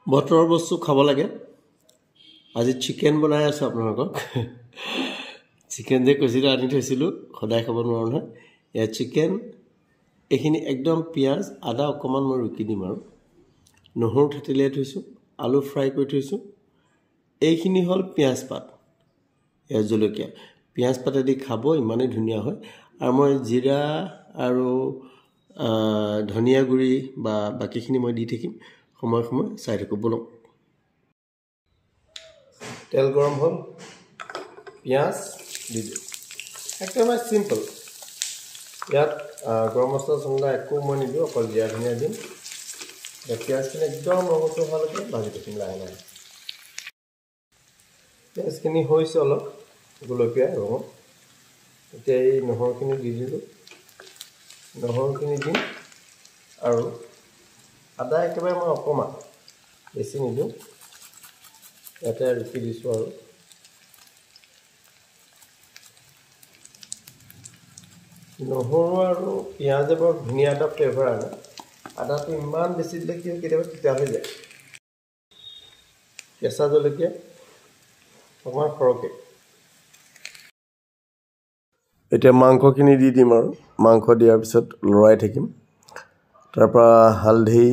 বতৰৰ বস্তু খাব লাগে আজি চিকেন বনাই আছো আপোনালোকক চিকেন যে কৈছিলো আনি থৈছিলো খদাই খাব নোৱাৰো নহয় এ চিকেন এখিনি একদম পিয়াজ আদা অকমান মই ৰুকি দিম আৰু নহৰু ঠেতেলে থৈছো আলু ফ্ৰাই কৰি থৈছো এইখিনি হল পিয়াজ পাত এ জলকীয়া পিয়াজ পাতেদি খাব ইমানে ধুনিয়া হয় আৰু মই জিৰা আৰু ধনিয়া গুৰি বা বাকিখিনি মই দি থাকিম সময় সময় চাই থাকো বলক তেল গৰম হল পিয়াজ দি দিওঁ একদম সিম্পল ইয়াত গৰম মছলা সঙ্গে একো মই নিদিওঁ অকল জিৰা ধনিয়া দিম পিয়াজখিনি একদম ৰঙচুৱা হোৱালৈকে ভাজি থাকিম লাহে লাহে পিয়াজখিনি হৈছে অলপ গোলপীয়া ৰঙ এতিয়া এই নহৰুখিনি দি দিলোঁ নহৰুখিনি দিম আৰু আদা একেবাৰে মই অকমান বেছি নিদিওঁ ইয়াতে ৰুকি দিছোঁ আৰু নহৰু আৰু পিঁয়াজে বৰ ধুনীয়া এটা ফ্লেভাৰ আনে আদাটো ইমান বেছি দিলে কি হয় কেতিয়াবা তিতা হৈ যায় কেঁচা জলকীয়া অকমান সৰহকৈ এতিয়া মাংসখিনি দি দিম আৰু মাংস দিয়াৰ পিছত লৰাই থাকিম তাৰ পৰা হালধি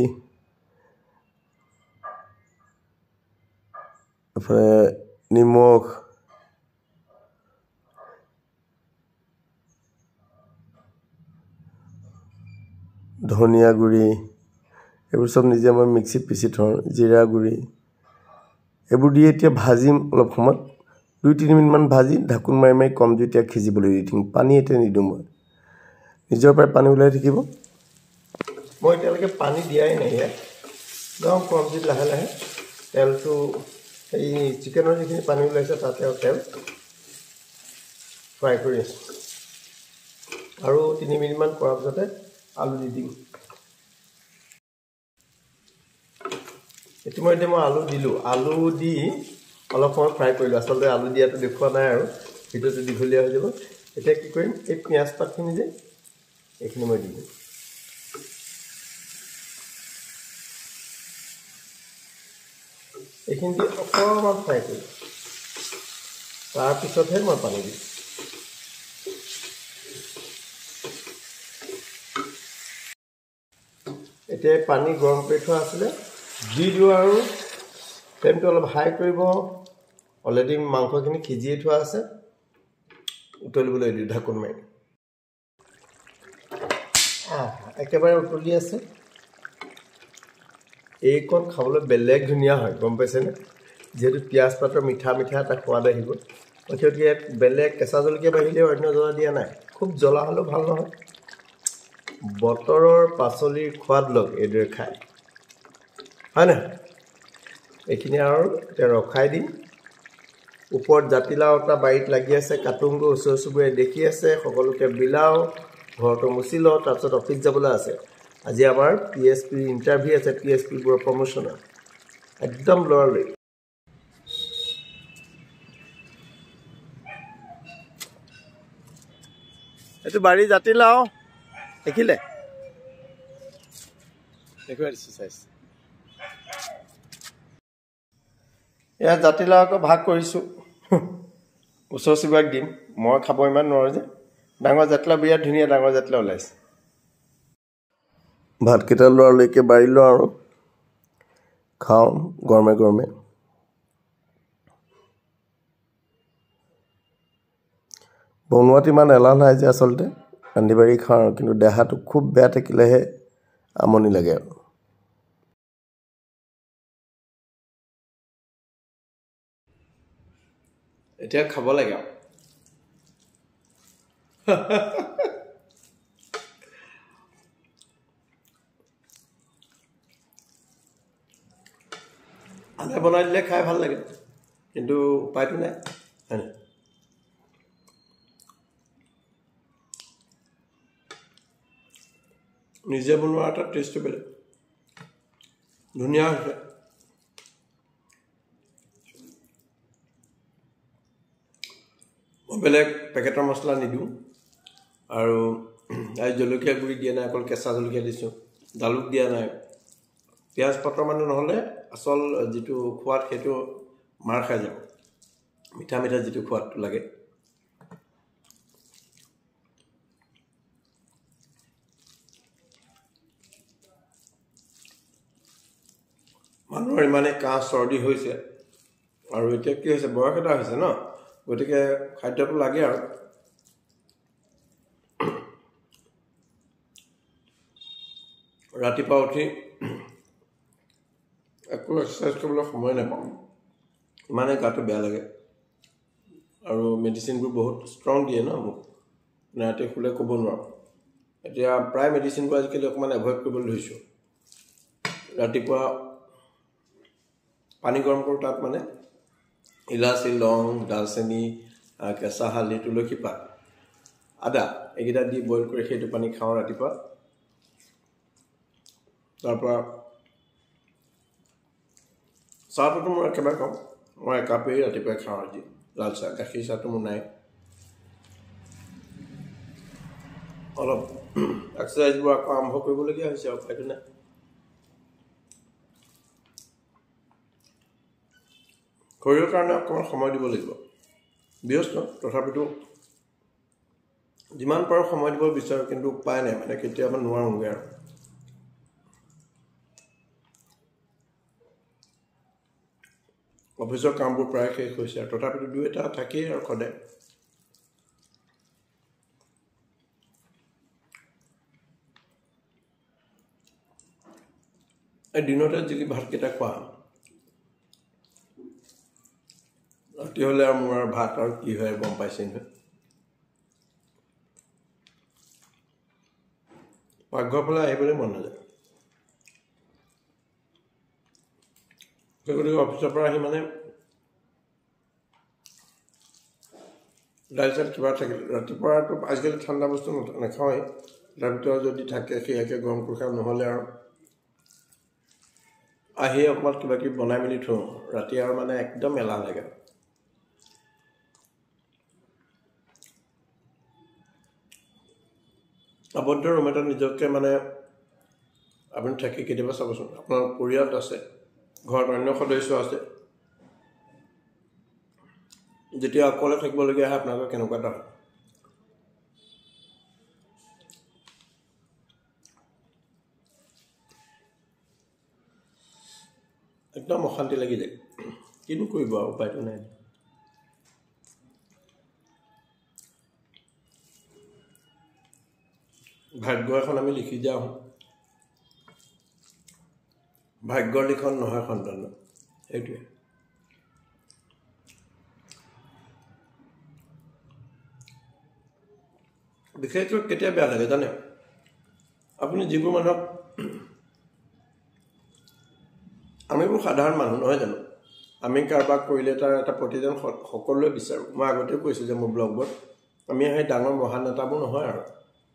নিমখ ধনিয়া গুৰি এইবোৰ সব নিজে মই মিক্সিত পিছি থওঁ জিৰা গুৰি এইবোৰ দি এতিয়া ভাজিম অলপ সময় 2-3 মিনিট মান ভাজি ঢাকুন মাৰি মাৰি কম জুইতে খিজিবলৈ দি দিম পানী এতে নিদিওঁ মই নিজৰ পৰা পানী ওলাই থাকিব মই এতিয়ালৈকে পানী দিয়াই নাই একদম কম জুইত লাহে লাহে তেলটো এই চিকেনৰ যিখিনি পানী ওলাইছে তাতে তেল ফ্ৰাই কৰি আছোঁ আৰু 3 মিনিট মান কৰাৰ পিছতে আলু দি দিম ইতিমধ্যে মই আলু দিলোঁ আলু দি অলপ সময় ফ্ৰাই কৰিলোঁ আচলতে আলু দিয়াটো দেখুৱা নাই আৰু ভিডিঅ'টো দীঘলীয়া হৈ যাব এতিয়া কি কৰিম এই পিঁয়াজ পাতখিনি যে এইখিনি মই দিম এইখিনি দি অকণমান ফ্ৰাই কৰিম তাৰপিছতহে মই পানী দিম এতিয়া পানী গৰম কৰি থোৱা আছিলে দি দিওঁ আৰু ফ্লেমটো অলপ হাই কৰিব অলৰেডি মাংসখিনি সিজিয়ে থোৱা আছে উতলিবলৈ দিওঁ ঢাকুন মাৰি একেবাৰে উতলি আছে এইকণ খাবলৈ বেলেগ ধুনীয়া হয় গম পাইছেনে যেহেতু পিঁয়াজ পাতৰ মিঠা মিঠা এটা সোৱাদ আহিব অৰ্থাৎ ইয়াত বেলেগ কেঁচা জলকীয়া বাহিৰে অন্য জ্বলা দিয়া নাই খুব জ্বলা হ'লেও ভাল নহয় বতৰৰ পাচলিৰ সোৱাদ লগ এইদৰে খায় হয় না এইখিনি আৰু এতিয়া ৰখাই দিম ওপৰত জাতিলাও এটা বাৰীত লাগি আছে কাটুংগো ওচৰ চুবুৰীয়াই দেখি আছে সকলোকে বিলাও ঘৰটো মুচি লওঁ তাৰপিছত অফিচ যাবলৈ আছে আজি আমাৰ পিএছপি ইণ্টাৰভিউ আছে পিএছপি বোৰৰ প্ৰমোশ্যনৰ একদম লৰালৰি এইটো বাৰী জাতিলাও দেখিলে দেখুৱাই দিছোঁ চাইছে এয়া জাতিলাও আকৌ ভাগ কৰিছোঁ ওচৰ চুবুৰীয়াক দিম মই খাব ইমান নোৱাৰোঁ যে ডাঙৰ জাতিলাও বিৰাট ধুনীয়া ডাঙৰ জাতিলাও ওলাইছে ভাতকেইটা লোৱালৈকে বাঢ়ি লওঁ আৰু খাওঁ গৰমে গৰমে বনোৱাত ইমান এলাহ নাই যে আচলতে ৰান্ধি বাঢ়ি খাওঁ কিন্তু দেহাটো খুব বেয়া থাকিলেহে আমনি লাগে আৰু এতিয়া খাব লাগে আৰু আধা বনাই দিলে খাই ভাল লাগে কিন্তু উপায়টো নাই হয় নিজে বনোৱা এটা টেষ্টটো বেলেগ ধুনীয়া হৈছে মই বেলেগ পেকেটৰ মছলা নিদিওঁ আৰু জলকীয়া গুড়ি দিয়া নাই অকল কেঁচা জলকীয়া দিছোঁ জালুক দিয়া নাই পিঁয়াজ পাতৰ মানে নহ'লে আচল যিটো সোৱাদ সেইটো মাৰ খাই যাব, মিঠা মিঠা যিটো সোৱাদটো লাগে। মানুহৰ ইমানেই কাহ চৰ্দি হৈছে, আৰু এতিয়া কি হৈছে, বয়স এটা হৈছে ন, গতিকে খাদ্যটো লাগে আৰু। ৰাতিপুৱা উঠি একো এক্সাৰচাইজ কৰিবলৈ সময় নাপাওঁ, ইমানেই গাটো বেয়া লাগে, আৰু মেডিচিনবোৰ বহুত ষ্ট্ৰং দিয়ে ন মোক, ৰাতি শুলে ক'ব নোৱাৰোঁ। এতিয়া প্ৰায় মেডিচিনবোৰ আজিকালি অকণমান এভইড কৰিবলৈ ধৰিছোঁ। ৰাতিপুৱা পানী গৰম কৰোঁ, তাত মানে ইলাচি, লং, দালচেনি, কেঁচা হালধি, তুলসী পাত, আদা এইকেইটা দি বইল কৰি সেইটো পানী খাওঁ ৰাতিপুৱা। তাৰপৰা চাহটোতো মই একেবাৰে খাওঁ, মই একাপেই ৰাতিপুৱাই খাওঁ। আজি লাল চাহ, গাখীৰ চাহটো মোৰ নাই। অলপ এক্সাৰচাইজবোৰ আকৌ আৰম্ভ কৰিবলগীয়া হৈছে, আৰু উপায়টো নাই। শৰীৰৰ কাৰণে অকণমান সময় দিব লাগিব, ব্যস্ত তথাপিতো যিমান পাৰোঁ সময় দিব বিচাৰোঁ, কিন্তু উপায় নাই, মানে কেতিয়াবা নোৱাৰোঁগৈ আৰু। অফিচৰ কামবোৰ প্ৰায় শেষ হৈছে, আৰু তথাপিতো দুই এটা থাকেই আৰু সদায়। এই দিনতে যদি ভাতকেইটা খোৱা, ৰাতি হ'লে আৰু মোৰ আৰু ভাত আৰু কি হয় গম পাইছে নহয়। পাকঘৰৰ ফালে আহিবলৈ মন নাযায়। গতিকে অফিচৰ পৰা আহি মানে দাইল চাইল কিবা থাকিল, ৰাতিপুৱাটো আজিকালি ঠাণ্ডা বস্তু নাখাওঁৱেই, তাৰ ভিতৰত যদি থাকে সেয়াকে গৰম কৰি খাওঁ, নহ'লে আৰু আহি অকণমান কিবা কিবি বনাই মেলি থওঁ, ৰাতি আৰু মানে একদম এলাহ লাগে। আবদ্ধ ৰুম এটাত নিজকে মানে আপুনি থাকি কেতিয়াবা চাবচোন, আপোনাৰ পৰিয়াল আছে, ঘৰত অন্য সদস্য আছে, যেতিয়া অকলে থাকিবলগীয়া হয় আপোনালোকৰ কেনেকুৱা এটা হয়। একদম অশান্তি লাগি যায়, কিনো কৰিব আৰু, উপায়টো নাই। ভাগ্য এখন আমি লিখি যাওঁ, ভাগ্যৰ লিখন নহয় সন্তান, সেইটোৱে। বিশেষকৈ কেতিয়া বেয়া লাগে জানে, আপুনি যিবোৰ মানুহক, আমিবোৰ সাধাৰণ মানুহ নহয় জানো, আমি কাৰোবাক কৰিলে তাৰ এটা প্ৰতিদান সকলোৱে বিচাৰোঁ। মই আগতেও কৈছোঁ যে মোৰ ব্লগত, আমি সেই ডাঙৰ মহান নেতাবোৰ নহয় আৰু,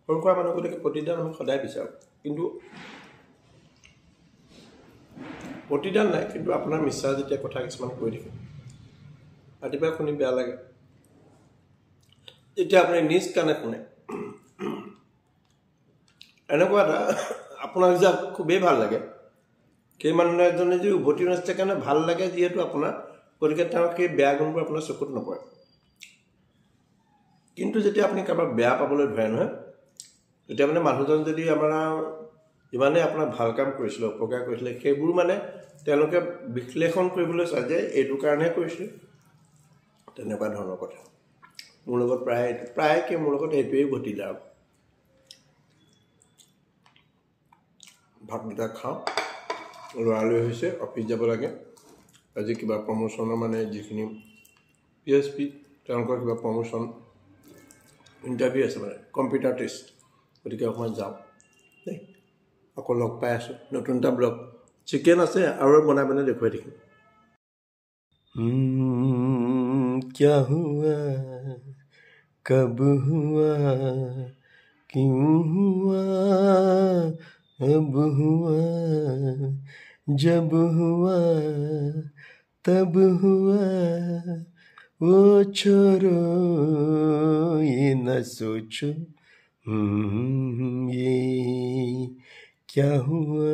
সৰু সুৰা মানুহ, গতিকে প্ৰতিদান আমি সদায় বিচাৰোঁ। কিন্তু প্ৰতিদান নাই, কিন্তু আপোনাৰ মিছা যেতিয়া কথা কিছুমান কৈ থাকে, ৰাতিপুৱা শুনি বেয়া লাগে। যেতিয়া আপুনি নিজ কাণে শুনে, এনেকুৱা এটা আপোনাক যে খুবেই ভাল লাগে, সেই মানুহ এজনে যদি উভতি নাছিলে কাৰণে ভাল লাগে যিহেতু আপোনাৰ, গতিকে তেওঁৰ সেই বেয়া গুণবোৰ আপোনাৰ চকুত নপৰে। কিন্তু যেতিয়া আপুনি কাৰোবাক বেয়া পাবলৈ ধৰে নহয়, তেতিয়া মানে মানুহজন যদি আমাৰ যিমানেই আপোনাক ভাল কাম কৰিছিলে, উপকাৰ কৰিছিলে, সেইবোৰ মানে তেওঁলোকে বিশ্লেষণ কৰিবলৈ চায় যে এইটো কাৰণেহে কৰিছিলে, তেনেকুৱা ধৰণৰ কথা। মোৰ লগত প্ৰায়কে মোৰ লগত সেইটোৱেই ঘটিলে আৰু। ভাতকেইটা খাওঁ, লৰালৰি হৈছে, অফিচ যাব লাগে। আজি কিবা প্ৰমোশ্যনৰ মানে যিখিনি PSP, তেওঁলোকৰ কিবা প্ৰমোশ্যন ইণ্টাৰভিউ আছে, মানে কম্পিউটাৰ টেষ্ট, গতিকে অকণমান যাওঁ দেই। আকৌ লগ পাই আছোঁ নতুন এটা ব্লগ। চিকেন আছে আৰু বনাই দেখুৱাই থাকিম। क्या हुआ, कब हुआ, क्यों हुआ, अब हुआ, जब हुआ तब हुआ, वो छोड़ो ये न सोचो, ये क्या हुआ